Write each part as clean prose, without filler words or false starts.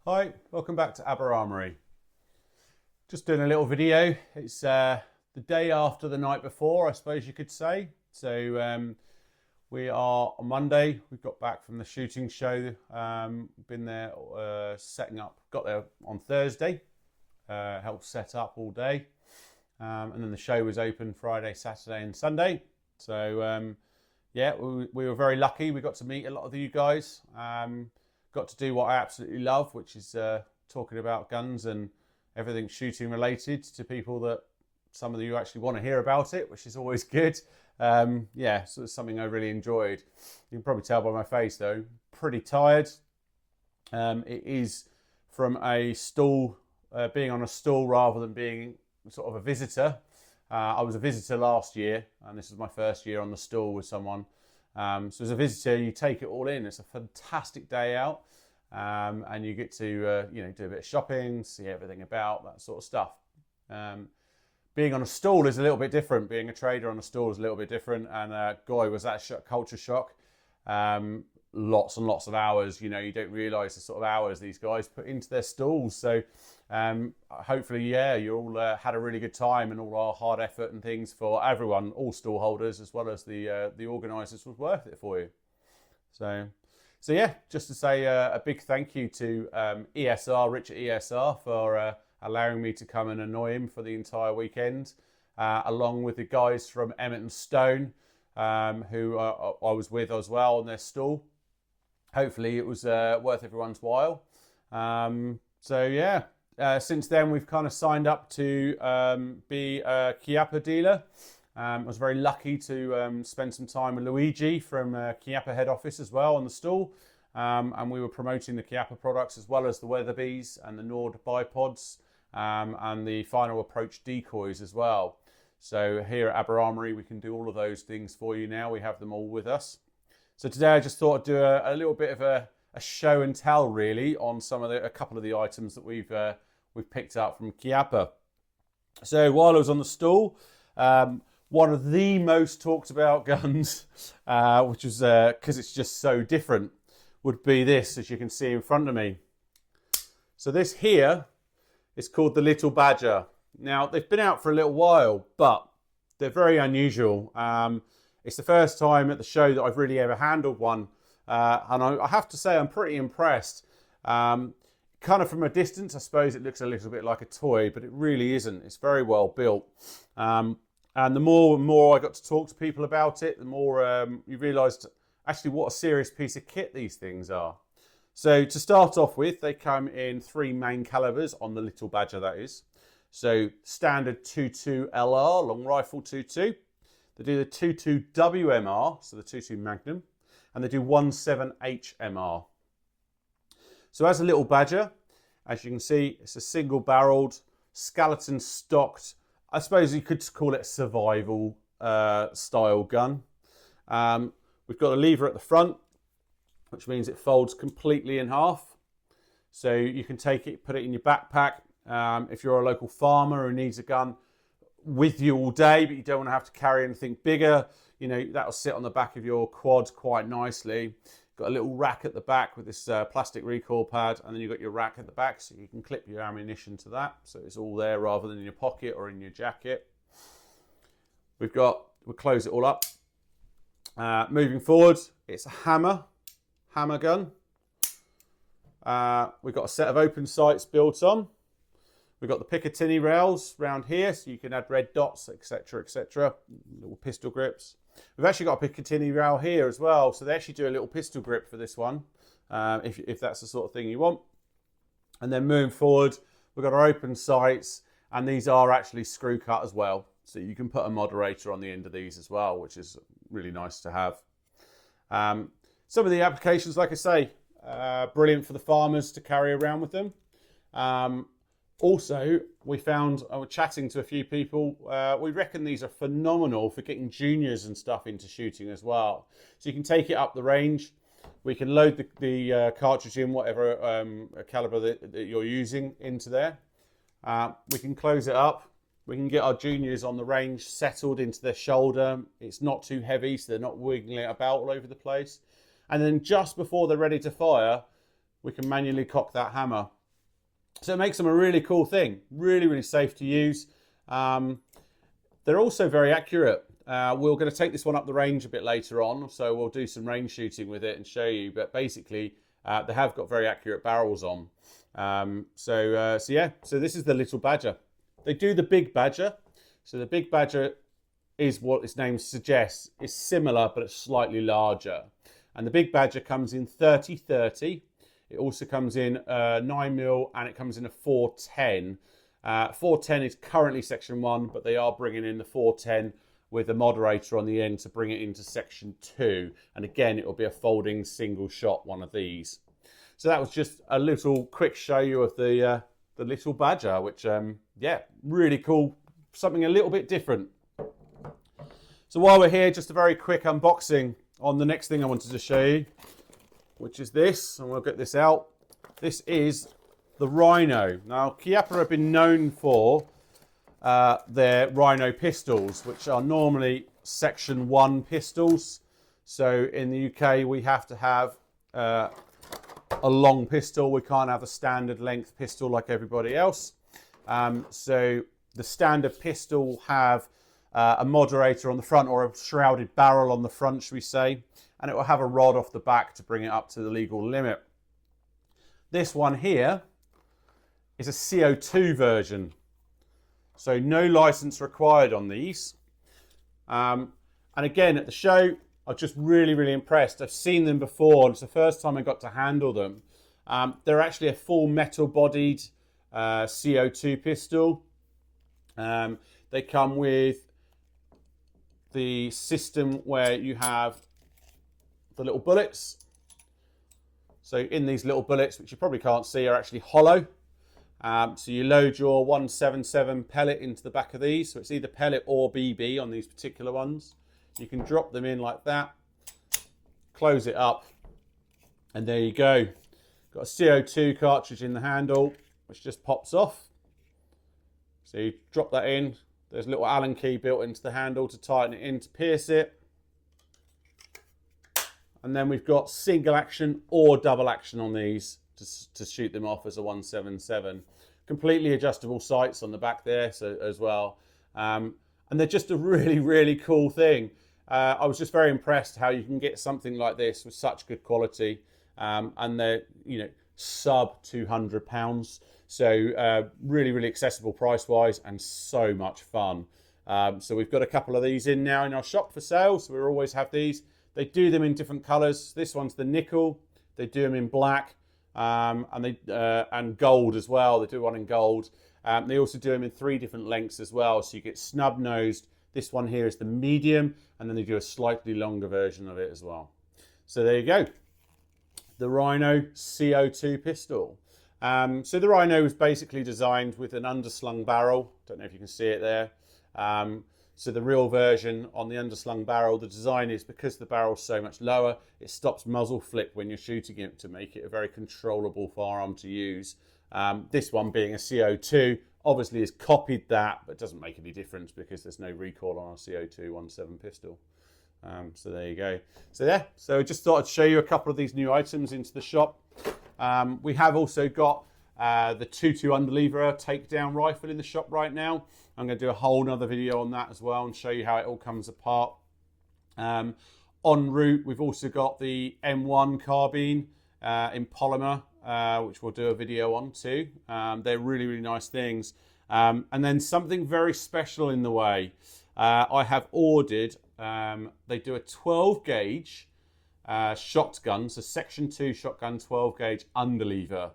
Hi, welcome back to Aber Armoury. Just doing a little video. It's the day after the night before, I suppose you could say. So we are on Monday. We got back from the shooting show. Been there setting up. Got there on Thursday. Helped set up all day. And then the show was open Friday, Saturday and Sunday. So yeah, we were very lucky. We got to meet a lot of you guys. Got to do what I absolutely love, which is talking about guns and everything shooting related to people that some of you actually want to hear about it, which is always good. Yeah, so it's something I really enjoyed. You can probably tell by my face though, pretty tired. It is from a stall, being on a stall rather than being sort of a visitor. I was a visitor last year, and this is my first year on the stall with someone. So as a visitor, you take it all in. It's a fantastic day out, and you get to do a bit of shopping, see everything about that sort of stuff. Being on a stall is a little bit different. Being a trader on a stall is a little bit different, and boy, was that culture shock. Lots and lots of hours. You don't realise the sort of hours these guys put into their stalls. So hopefully, yeah, you all had a really good time, and all our hard effort and things for everyone, all stall holders as well as the organisers, was worth it for you. So yeah, just to say a big thank you to Richard ESR for allowing me to come and annoy him for the entire weekend, along with the guys from Emmett and Stone, who I was with as well on their stall. Hopefully it was worth everyone's while. So yeah, since then we've kind of signed up to be a Chiappa dealer. I was very lucky to spend some time with Luigi from Chiappa head office as well on the stall. And we were promoting the Chiappa products as well as the Weatherbees and the Nord bipods, and the final approach decoys as well. So here at Aber Armoury we can do all of those things for you now. We have them all with us. So today I just thought I'd do a little bit of a show and tell really on a couple of the items that we've picked up from Chiappa. So while I was on the stall, one of the most talked about guns, which is because it's just so different, would be this, as you can see in front of me. So this here is called the Little Badger. Now they've been out for a little while, but they're very unusual. It's the first time at the show that I've really ever handled one. And I have to say I'm pretty impressed. Kind of from a distance, I suppose it looks a little bit like a toy, but it really isn't. It's very well built. And the more and more I got to talk to people about it, the more you realised actually what a serious piece of kit these things are. So to start off with, they come in 3 main calibers on the Little Badger, that is. So standard 22 LR, long rifle 22. They do the 22 WMR, so the 22 Magnum, and they do 17 HMR. So as a Little Badger, as you can see, it's a single-barreled, skeleton stocked, I suppose you could call it a survival style gun. We've got a lever at the front, which means it folds completely in half. So you can take it, put it in your backpack. If you're a local farmer who needs a gun with you all day, but you don't want to have to carry anything bigger, that'll sit on the back of your quad quite nicely. Got a little rack at the back with this plastic recoil pad, and then you've got your rack at the back, so you can clip your ammunition to that, so it's all there rather than in your pocket or in your jacket. We'll close it all up. Moving forward, it's a hammer gun. We've got a set of open sights built on. We've got the Picatinny rails around here, so you can add red dots, etc., etc. Little pistol grips. We've actually got a Picatinny rail here as well, so they actually do a little pistol grip for this one, if that's the sort of thing you want. And then moving forward, we've got our open sights, and these are actually screw cut as well, so you can put a moderator on the end of these as well, which is really nice to have. Some of the applications, like I say, brilliant for the farmers to carry around with them. Also, we found, I was chatting to a few people, we reckon these are phenomenal for getting juniors and stuff into shooting as well. So you can take it up the range. We can load the cartridge in, whatever caliber that you're using, into there. We can close it up. We can get our juniors on the range settled into their shoulder. It's not too heavy, so they're not wiggling it about all over the place. And then just before they're ready to fire, we can manually cock that hammer. So it makes them a really cool thing, really, really safe to use. They're also very accurate. We're going to take this one up the range a bit later on, so we'll do some range shooting with it and show you. But basically, they have got very accurate barrels on. So this is the little Badger. They do the Big Badger. So the Big Badger is what its name suggests. It's similar, but it's slightly larger. And the Big Badger comes in 30-30. It also comes in 9mm and it comes in a 410. 410 is currently section 1, but they are bringing in the 410 with a moderator on the end to bring it into section 2. And again, it will be a folding single shot, one of these. So that was just a little quick show you of the little Badger, which, yeah, really cool. Something a little bit different. So while we're here, just a very quick unboxing on the next thing I wanted to show you, which is this, and we'll get this out. This is the Rhino. Now, Chiappa have been known for their Rhino pistols, which are normally section 1 pistols. So in the UK, we have to have a long pistol. We can't have a standard length pistol like everybody else. So the standard pistol will have a moderator on the front, or a shrouded barrel on the front, should we say, and it will have a rod off the back to bring it up to the legal limit. This one here is a CO2 version, so no license required on these. And again, at the show, I was just really impressed. I've seen them before, and it's the first time I got to handle them. They're actually a full metal-bodied CO2 pistol. They come with the system where you have the little bullets. So in these little bullets, which you probably can't see, are actually hollow. So you load your 177 pellet into the back of these. So it's either pellet or BB on these particular ones. You can drop them in like that, close it up, and there you go. Got a CO2 cartridge in the handle, which just pops off. So you drop that in. There's a little Allen key built into the handle to tighten it in, to pierce it. And then we've got single action or double action on these to shoot them off as a 177. Completely adjustable sights on the back there so, as well. And they're just a really cool thing. I was just very impressed how you can get something like this with such good quality. And they're, sub £200. So really accessible price-wise and so much fun. So we've got a couple of these in now in our shop for sale. So we always have these. They do them in different colours. This one's the nickel. They do them in black and gold as well. They do one in gold. They also do them in 3 different lengths as well. So you get snub-nosed. This one here is the medium, and then they do a slightly longer version of it as well. So there you go. The Rhino CO2 pistol. So the Rhino was basically designed with an underslung barrel. Don't know if you can see it there. So the real version on the underslung barrel, the design is because the barrel's so much lower, it stops muzzle flip when you're shooting it to make it a very controllable firearm to use. This one being a CO2, obviously has copied that, but doesn't make any difference because there's no recoil on our CO2 1.7 pistol. So there you go. So yeah, so I just thought I'd show you a couple of these new items into the shop. We have also got the 2.2 underlever takedown rifle in the shop right now. I'm going to do a whole nother video on that as well and show you how it all comes apart. En route, we've also got the M1 carbine in polymer, which we'll do a video on too. They're really nice things. And then something very special in the way. I have ordered, they do a 12 gauge shotgun, so section 2 shotgun 12 gauge underlever,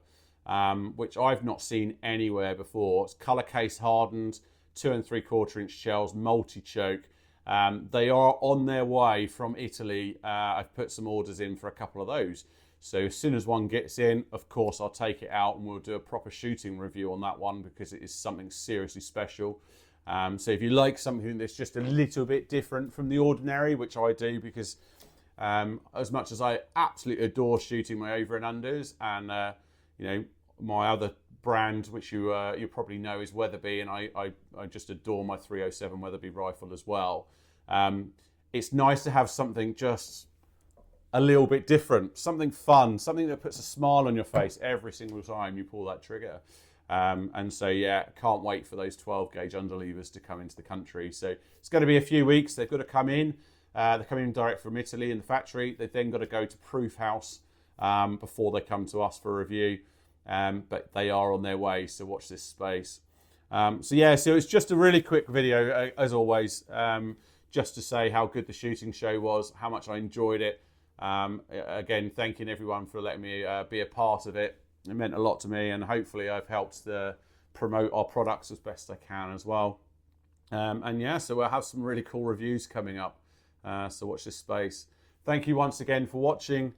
which I've not seen anywhere before. It's color case hardened, 2 3/4 inch shells, multi-choke. They are on their way from Italy. I've put some orders in for a couple of those. So as soon as one gets in, of course, I'll take it out and we'll do a proper shooting review on that one because it is something seriously special. So if you like something that's just a little bit different from the ordinary, which I do because as much as I absolutely adore shooting my over and unders and, my other brand, which you probably know is Weatherby, and I just adore my 307 Weatherby rifle as well. It's nice to have something just a little bit different, something fun, something that puts a smile on your face every single time you pull that trigger. And so, yeah, can't wait for those 12 gauge underlevers to come into the country. So it's going to be a few weeks. They've got to come in. They're coming in direct from Italy in the factory. They've then got to go to Proof House before they come to us for review. But they are on their way, so watch this space. So it's just a really quick video, as always, just to say how good the shooting show was, how much I enjoyed it. Again, thanking everyone for letting me be a part of it. It meant a lot to me, and hopefully I've helped promote our products as best I can as well. So we'll have some really cool reviews coming up. So watch this space. Thank you once again for watching.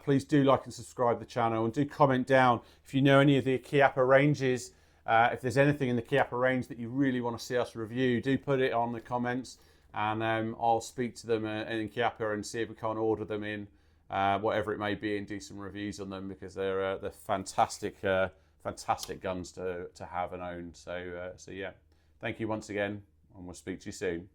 Please do like and subscribe to the channel, and do comment down if you know any of the Chiappa ranges. If there's anything in the Chiappa range that you really want to see us review, do put it on the comments, and I'll speak to them in Chiappa and see if we can't order them in, whatever it may be, and do some reviews on them, because they're fantastic guns to have and own. So yeah, thank you once again, and we'll speak to you soon.